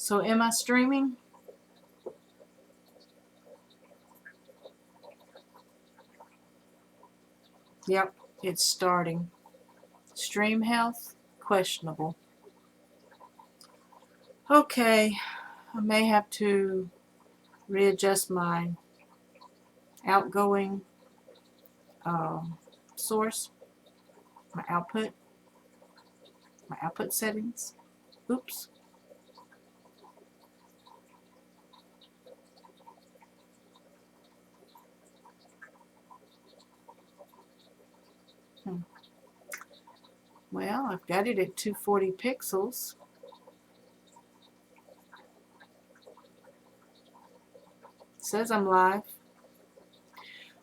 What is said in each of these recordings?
So am I streaming? Yep, it's starting. Stream health? Questionable. Okay, I may have to readjust my outgoing source, my output settings. Oops. Well, I've got it at 240 pixels. It says I'm live.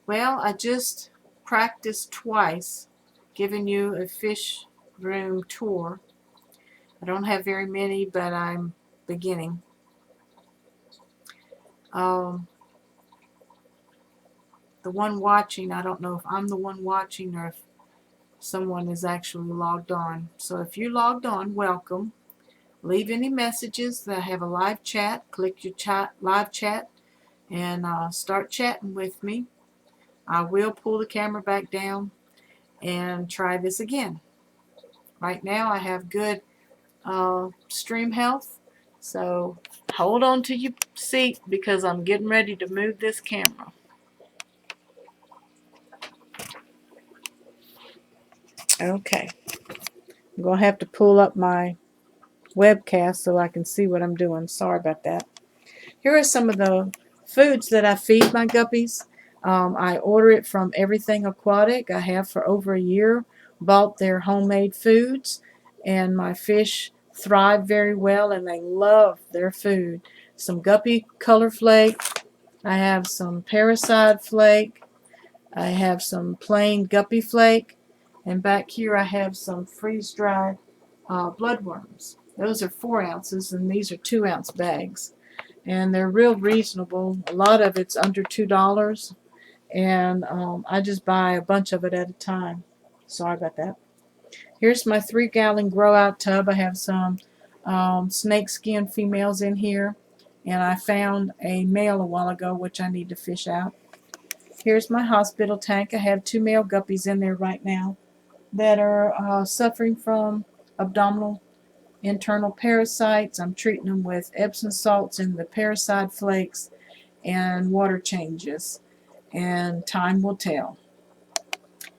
Well, I just practiced twice giving you a fish room tour. I don't have very many, but I'm beginning. The one watching, I don't know if I'm the one watching or if someone is actually logged on. So if you logged on, welcome. Leave any messages that have a live chat. Click your live chat and start chatting with me. I will pull the camera back down and try this again. Right now I have good stream health, so hold on to your seat because I'm getting ready to move this camera. Okay, I'm going to have to pull up my webcast so I can see what I'm doing. Sorry about that. Here are some of the foods that I feed my guppies. I order it from Everything Aquatic. I have for over a year. Bought their homemade foods, and my fish thrive very well and they love their food. Some guppy color flake. I have some parasite flake. I have some plain guppy flake. And back here I have some freeze-dried bloodworms. Those are 4 ounces and these are 2-ounce bags. And they're real reasonable. A lot of it's under $2, and I just buy a bunch of it at a time. Sorry about that. Here's my 3-gallon grow out tub. I have some snake skin females in here, and I found a male a while ago which I need to fish out. Here's my hospital tank. I have 2 male guppies in there right now that are suffering from abdominal internal parasites. I'm treating them with Epsom salts and the parasite flakes and water changes, and time will tell.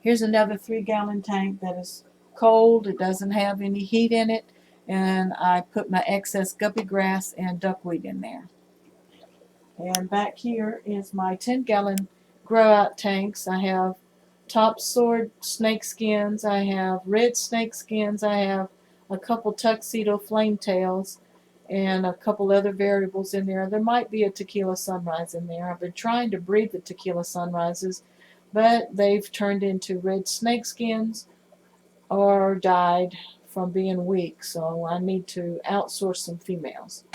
Here's another 3-gallon tank that is cold. It doesn't have any heat in it, and I put my excess guppy grass and duckweed in there. And back here is my 10-gallon grow out tanks. I have top sword snake skins, I have red snake skins, I have a couple tuxedo flame tails, and a couple other variables in there. There might be a tequila sunrise in there. I've been trying to breed the tequila sunrises, but they've turned into red snake skins or died from being weak, so I need to outsource some females.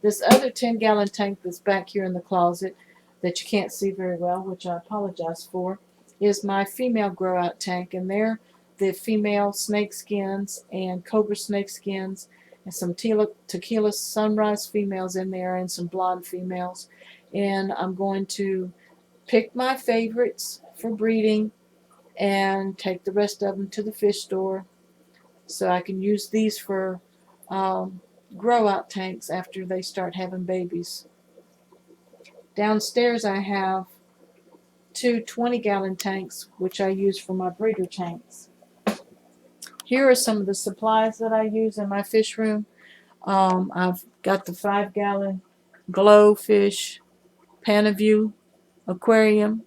This other 10-gallon tank that's back here in the closet that you can't see very well, which I apologize for, is my female grow out tank, and they're the female snake skins and cobra snake skins and some tequila sunrise females in there and some blonde females. And I'm going to pick my favorites for breeding and take the rest of them to the fish store so I can use these for grow out tanks after they start having babies. Downstairs I have 2 20-gallon tanks which I use for my breeder tanks. Here are some of the supplies that I use in my fish room. I've got the 5-gallon Glowfish Panaview aquarium.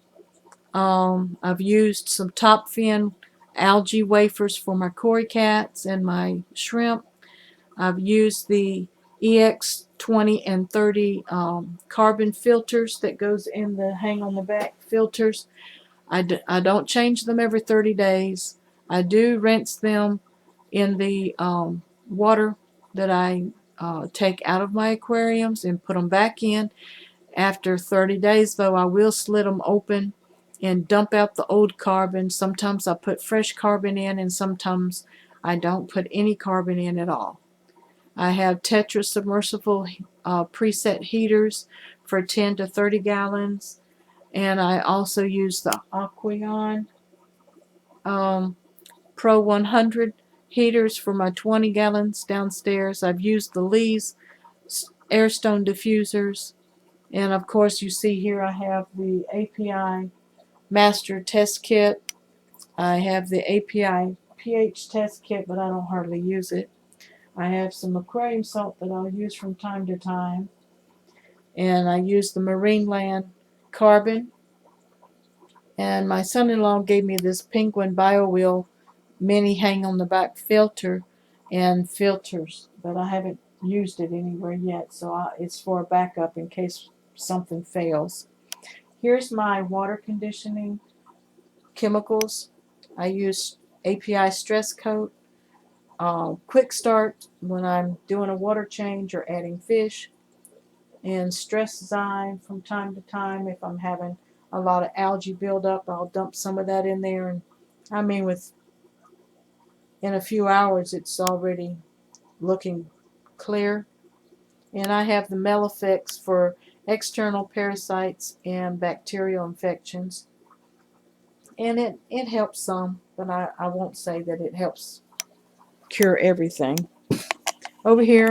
I've used some top fin algae wafers for my cory cats and my shrimp. I've used the EX 20 and 30 carbon filters that goes in the hang on the back filters. I don't change them every 30 days. I do rinse them in the water that I take out of my aquariums and put them back in. After 30 days, though, I will slit them open and dump out the old carbon. Sometimes I put fresh carbon in, and sometimes I don't put any carbon in at all. I have tetras submersible preset heaters for 10 to 30 gallons. And I also use the Aquarium Pro 100 heaters for my 20 gallons downstairs. I've used the Lee's Airstone diffusers. And of course, you see here I have the API Master Test Kit. I have the API pH test kit, but I don't hardly use it. I have some aquarium salt that I'll use from time to time. And I use the Marine Land Carbon. And my son-in-law gave me this Penguin BioWheel mini hang on the back filter and filters, but I haven't used it anywhere yet, so it's for a backup in case something fails. Here's my water conditioning chemicals. I use API Stress Coat, Quick Start when I'm doing a water change or adding fish, and Stress Zyme from time to time. If I'm having a lot of algae buildup, I'll dump some of that in there, and I mean, in a few hours it's already looking clear. And I have the Melifix for external parasites and bacterial infections. And it helps some, but I won't say that it helps cure everything. Over here,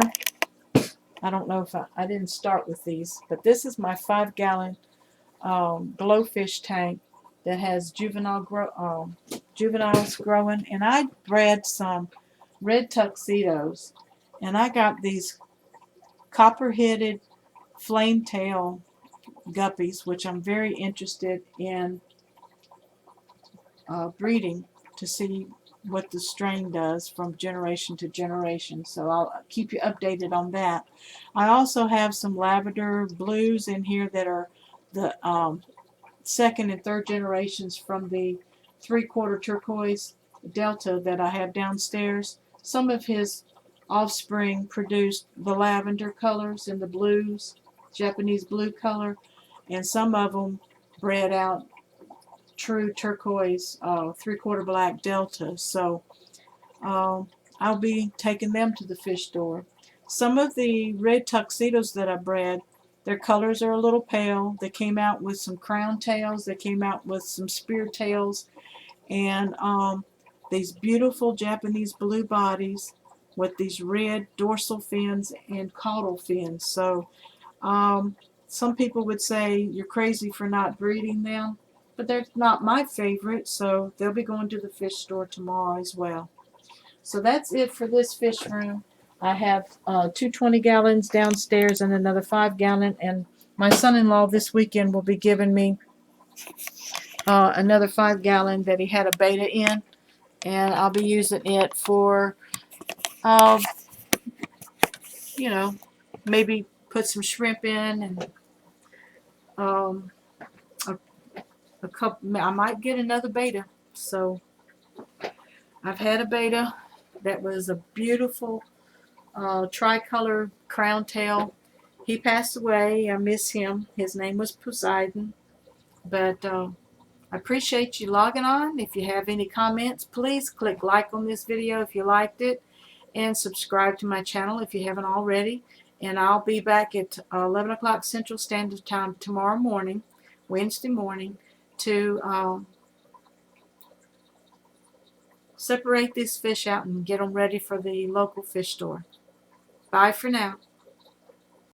I don't know if I didn't start with these, but this is my 5-gallon glowfish tank that has juveniles growing. And I bred some red tuxedos, and I got these copper-headed flame-tail guppies, which I'm very interested in breeding to see what the strain does from generation to generation. So I'll keep you updated on that. I also have some lavender blues in here that are the second and third generations from the 3/4 turquoise delta that I have downstairs. Some of his offspring produced the lavender colors and the blues, Japanese blue color, and some of them bred out true turquoise 3/4 black delta. So I'll be taking them to the fish store. Some of the red tuxedos that I bred, their colors are a little pale. They came out with some crown tails. They came out with some spear tails, and these beautiful Japanese blue bodies with these red dorsal fins and caudal fins. So some people would say you're crazy for not breeding them, but they're not my favorite, so they'll be going to the fish store tomorrow as well. So that's it for this fish room. I have 2 20-gallons downstairs and another 5-gallon, and my son-in-law this weekend will be giving me another 5-gallon that he had a beta in, and I'll be using it for, uh, you know, maybe put some shrimp in and um, a couple. I might get another beta. So I've had a beta that was a beautiful tricolor crown tail. He passed away. I miss him. His name was Poseidon. But I appreciate you logging on. If you have any comments, please click like on this video if you liked it, and subscribe to my channel if you haven't already. And I'll be back at 11 o'clock Central Standard Time tomorrow morning, Wednesday morning, to separate these fish out and get them ready for the local fish store. Bye for now.